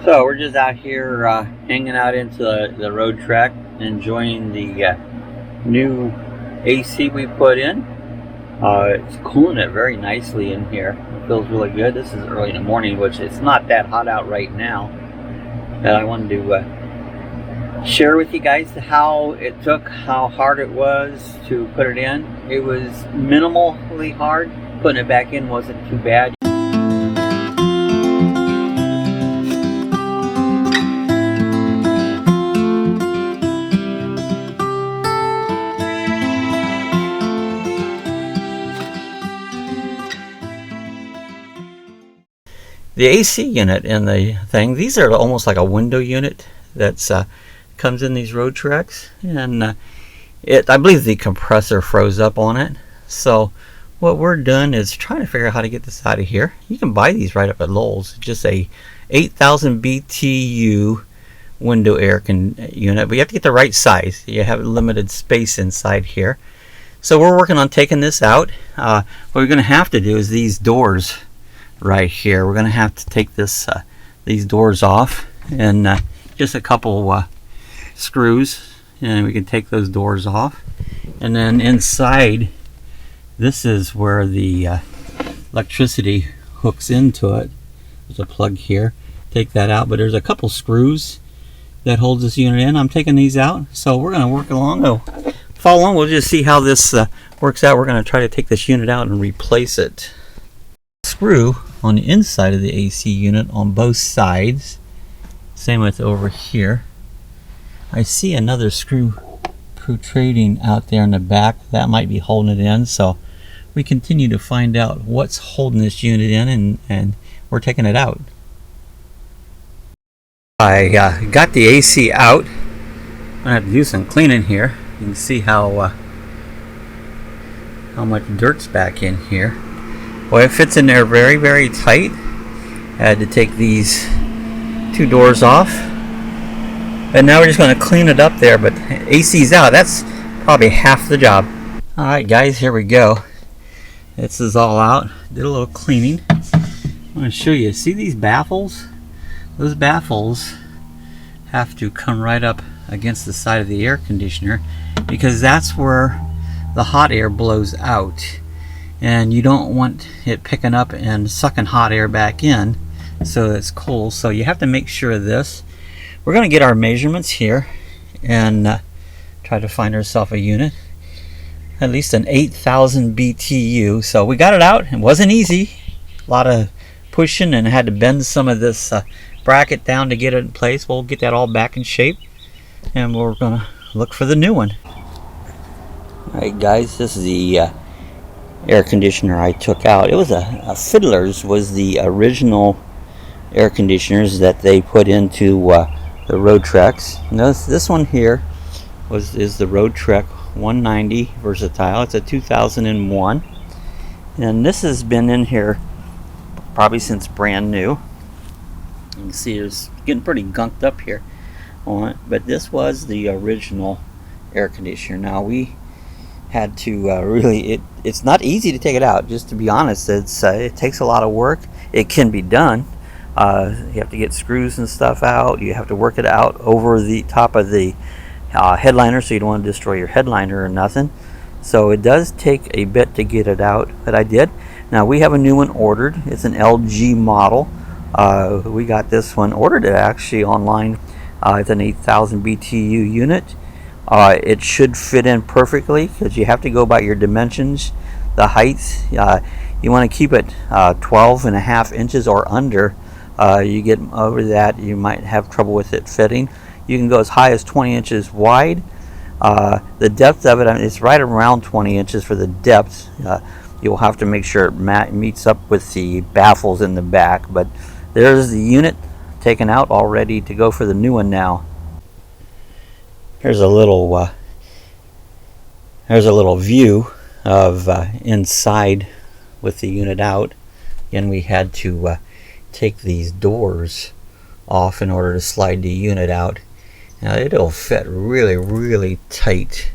So we're just out here hanging out into the Roadtrek, enjoying the new AC we put in. It's cooling it very nicely in here. It feels really good. This is early in the morning, which it's not that hot out right now. And I wanted to share with you guys how it took, how hard it was to put it in. It was minimally hard. Putting it back in wasn't too bad. The AC unit in the thing, these are almost like a window unit that's comes in these Roadtreks, and I believe the compressor froze up on it. So what we're doing is trying to figure out how to get this out of here. You can buy these right up at Lowe's. Just a 8,000 BTU window air unit, but you have to get the right size. You have limited space inside here. So we're working on taking this out. What we're going to have to do is these doors right here. We're going to have to take these doors off, and just a couple screws, and we can take those doors off. And then inside, this is where the electricity hooks into it. There's a plug here. Take that out, but there's a couple screws that hold this unit in. I'm taking these out, so we're going to work along. Follow along. We'll just see how this works out. We're going to try to take this unit out and replace it. Screw on the inside of the AC unit on both sides. Same with over here. I see another screw protruding out there in the back. That might be holding it in. So we continue to find out what's holding this unit in, and we're taking it out. I got the AC out. I'm gonna have to do some cleaning here. You can see how much dirt's back in here. Well, it fits in there very, very tight. I had to take these two doors off. And now we're just going to clean it up there, but AC's out. That's probably half the job. Alright guys, here we go. This is all out. Did a little cleaning. I'm going to show you. See these baffles? Those baffles have to come right up against the side of the air conditioner, because that's where the hot air blows out. And you don't want it picking up and sucking hot air back in, so it's cold. So you have to make sure of this. We're going to get our measurements here and try to find ourselves a unit, at least an 8,000 BTU. So we got it out. It wasn't easy. A lot of pushing, and had to bend some of this bracket down to get it in place. We'll get that all back in shape, and we're going to look for the new one. Alright guys, this is the air conditioner I took out. It was a Fiddler's was the original air conditioners that they put into the Roadtreks. This one here is the Roadtrek 190 Versatile. It's a 2001, and this has been in here probably since brand new. You can see it's getting pretty gunked up here on it, but this was the original air conditioner. Now we had to it's not easy to take it out, just to be honest. It takes a lot of work. It can be done. You have to get screws and stuff out. You have to work it out over the top of the headliner, so you don't want to destroy your headliner or nothing. So it does take a bit to get it out, but I did. Now we have a new one ordered. It's an LG model. We got this one ordered it actually online. It's an 8,000 BTU unit. It should fit in perfectly, because you have to go by your dimensions, the height. You want to keep it 12.5 inches or under. You get over that, you might have trouble with it fitting. You can go as high as 20 inches wide. The depth of it, it's right around 20 inches for the depth. You'll have to make sure it meets up with the baffles in the back. But there's the unit taken out, all ready to go for the new one now. Here's a little view of inside with the unit out. Again, we had to take these doors off in order to slide the unit out. Now it'll fit really, really tight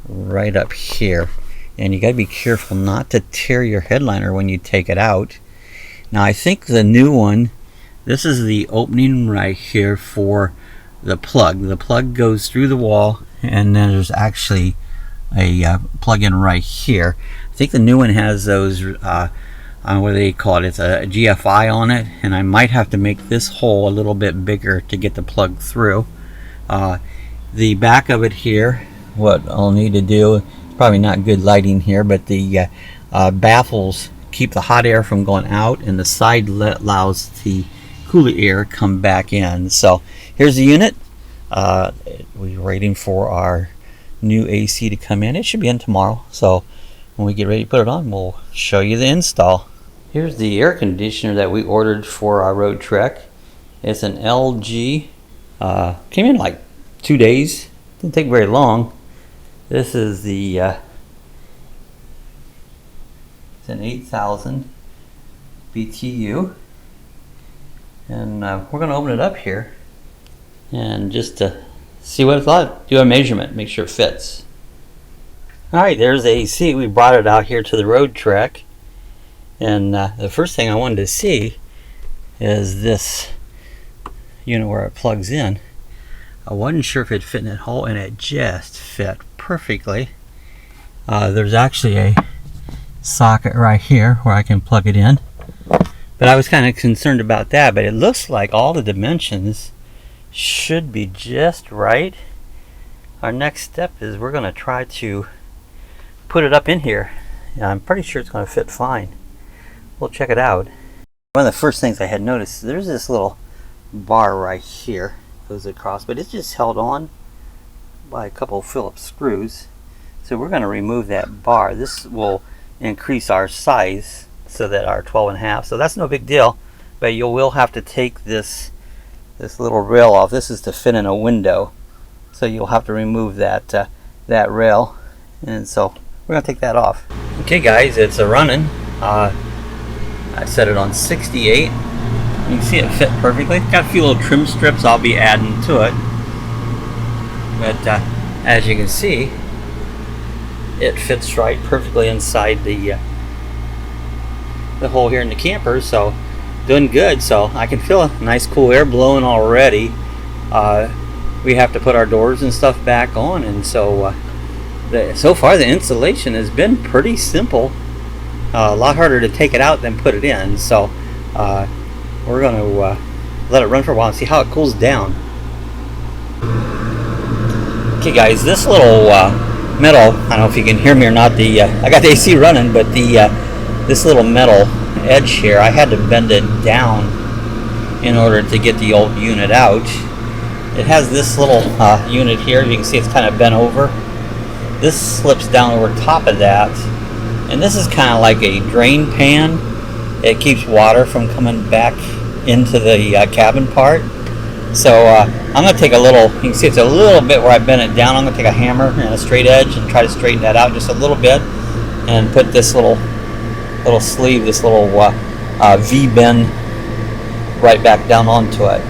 right up here, and you got to be careful not to tear your headliner when you take it out. Now I think the new one This is the opening right here for the plug. The plug goes through the wall, and then there's actually a plug-in right here. I think the new one has those what do they call it? It's a GFI on it, and I might have to make this hole a little bit bigger to get the plug through. The back of it here, what I'll need to do, it's probably not good lighting here, but the baffles keep the hot air from going out, and the side allows the cooler air come back in. So here's the unit. We're waiting for our new AC to come in. It should be in tomorrow, so when we get ready to put it on, we'll show you the install. Here's the air conditioner that we ordered for our Roadtrek. It's an LG. Came in like 2 days. Didn't take very long. This is the it's an 8000 BTU, and we're going to open it up here and just to see what it's like. Do a measurement, make sure it fits. Alright, there's the AC. We brought it out here to the Roadtrek, and the first thing I wanted to see is this unit where it plugs in. I wasn't sure if it fit in that hole, and it just fit perfectly. There's actually a socket right here where I can plug it in, but I was kind of concerned about that, but it looks like all the dimensions should be just right. Our next step is we're going to try to put it up in here. I'm pretty sure it's going to fit fine. We'll check it out. One of the first things I had noticed, there's this little bar right here, goes across, but it's just held on by a couple of Phillips screws. So we're going to remove that bar. This will increase our size so that our 12.5, so that's no big deal, but you will have to take this little rail off. This is to fit in a window, so you'll have to remove that that rail, and so we're gonna take that off. Okay guys, it's running. I set it on 68. You can see it fit perfectly. Got a few little trim strips I'll be adding to it, but as you can see, it fits right perfectly inside the hole here in the camper. So doing good. So I can feel a nice cool air blowing already. We have to put our doors and stuff back on, and so so far the installation has been pretty simple. A lot harder to take it out than put it in. So we're going to let it run for a while and see how it cools down. Okay guys, this little metal, I don't know if you can hear me or not, I got the AC running, but this little metal edge here, I had to bend it down in order to get the old unit out. It has this little unit here. You can see it's kind of bent over. This slips down over top of that, and this is kind of like a drain pan. It keeps water from coming back into the cabin part. So I'm going to take a little, you can see it's a little bit where I bent it down. I'm going to take a hammer and a straight edge and try to straighten that out just a little bit, and put this little sleeve, this little V-bend right back down onto it.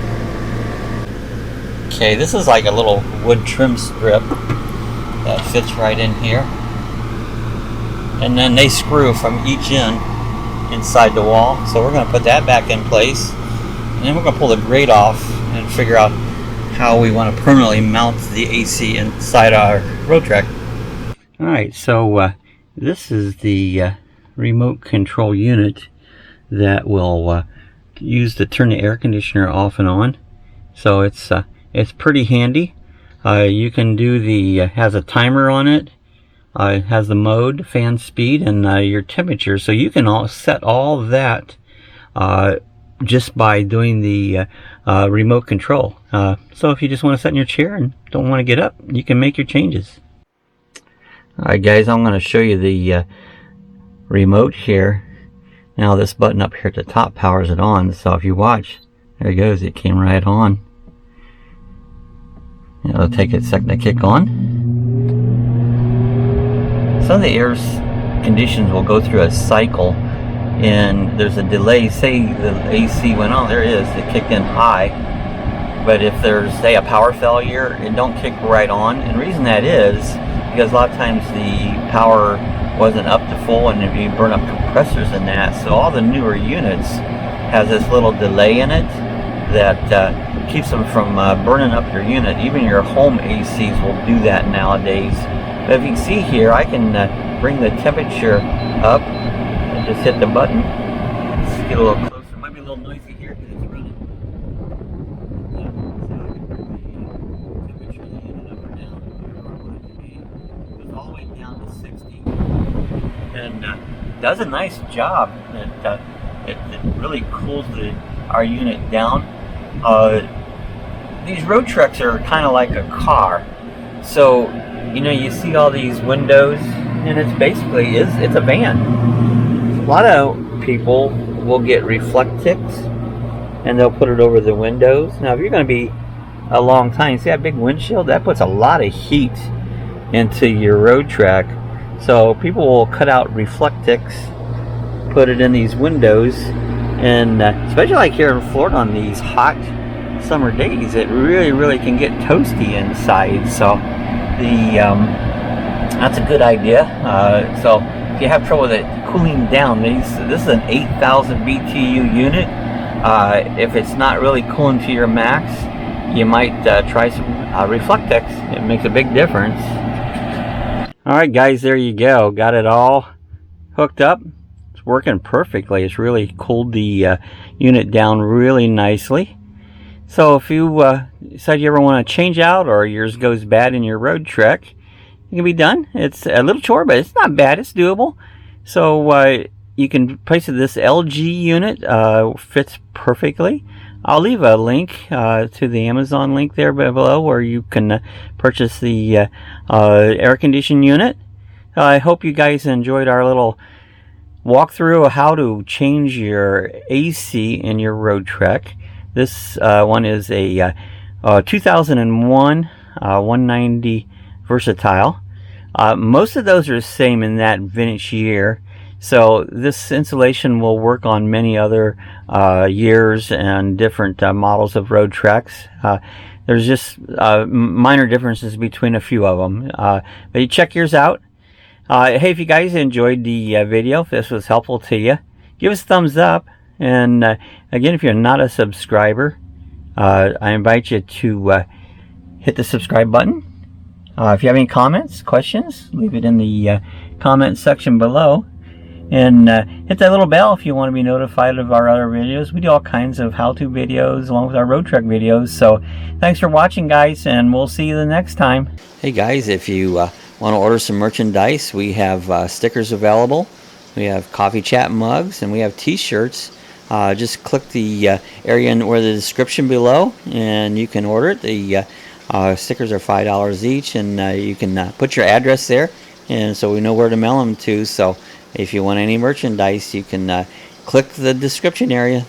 Okay, this is like a little wood trim strip that fits right in here, and then they screw from each end inside the wall. So we're going to put that back in place, and then we're going to pull the grate off and figure out how we want to permanently mount the AC inside our Roadtrek. Alright, so this is the remote control unit that will use to turn the air conditioner off and on. So it's pretty handy. You can do has a timer on it. It has the mode, fan speed, and your temperature. So you can set all that just by doing the remote control. So if you just want to sit in your chair and don't want to get up, you can make your changes. Alright guys, I'm going to show you the remote here. Now this button up here at the top powers it on. So if you watch, there it goes, it came right on. It'll take a second to kick on. Some of the air conditions will go through a cycle, and there's a delay. Say the AC went on, there it is, it kicked in high, but if there's, say, a power failure, it don't kick right on. And the reason that is because a lot of times the power wasn't up to full, and if you burn up compressors and that, so all the newer units has this little delay in it. that keeps them from burning up your unit. Even your home ACs will do that nowadays. But if you can see here, I can bring the temperature up and just hit the button. Let's get a little closer. It might be a little noisy here because it's running. So I can bring the temperature of the unit up or down, wherever I want it to be. It goes all the way down to 60. And does a nice job. It really cools our unit down. These Roadtreks are kind of like a car. So, you know, you see all these windows, and it's basically, it's a van. A lot of people will get Reflectix, and they'll put it over the windows. Now, if you're going to be a long time, see that big windshield? That puts a lot of heat into your Roadtrek. So people will cut out Reflectix, put it in these windows, and especially like here in Florida on these hot summer days, it really can get toasty inside. So that's a good idea. So if you have trouble with it cooling down, this is an 8,000 BTU unit. If it's not really cooling to your max, you might try some Reflectix. It makes a big difference. Alright guys, there you go. Got it all hooked up. It's working perfectly. It's really cooled the unit down really nicely. So if you decide you ever want to change out, or yours goes bad in your Roadtrek, it can be done. It's a little chore, but it's not bad. It's doable. So you can place this LG unit. Fits perfectly. I'll leave a link to the Amazon link there below, where you can purchase the air conditioned unit. I hope you guys enjoyed our little walkthrough of how to change your AC in your Roadtrek. This one is a 2001 190 Versatile. Most of those are the same in that vintage year. So this installation will work on many other years and different models of Roadtreks. There's just minor differences between a few of them. But you check yours out. Hey, if you guys enjoyed the video, if this was helpful to you, give us a thumbs up. And again, if you're not a subscriber, I invite you to hit the subscribe button. If you have any comments, questions, leave it in the comment section below. And hit that little bell if you want to be notified of our other videos. We do all kinds of how-to videos along with our Roadtrek videos. So thanks for watching, guys, and we'll see you the next time. Hey guys, if you want to order some merchandise, we have stickers available. We have coffee chat mugs, and we have t-shirts. Just click the area in where the description below, and you can order it. The stickers are $5 each, and you can put your address there, and so we know where to mail them to. So if you want any merchandise, you can click the description area.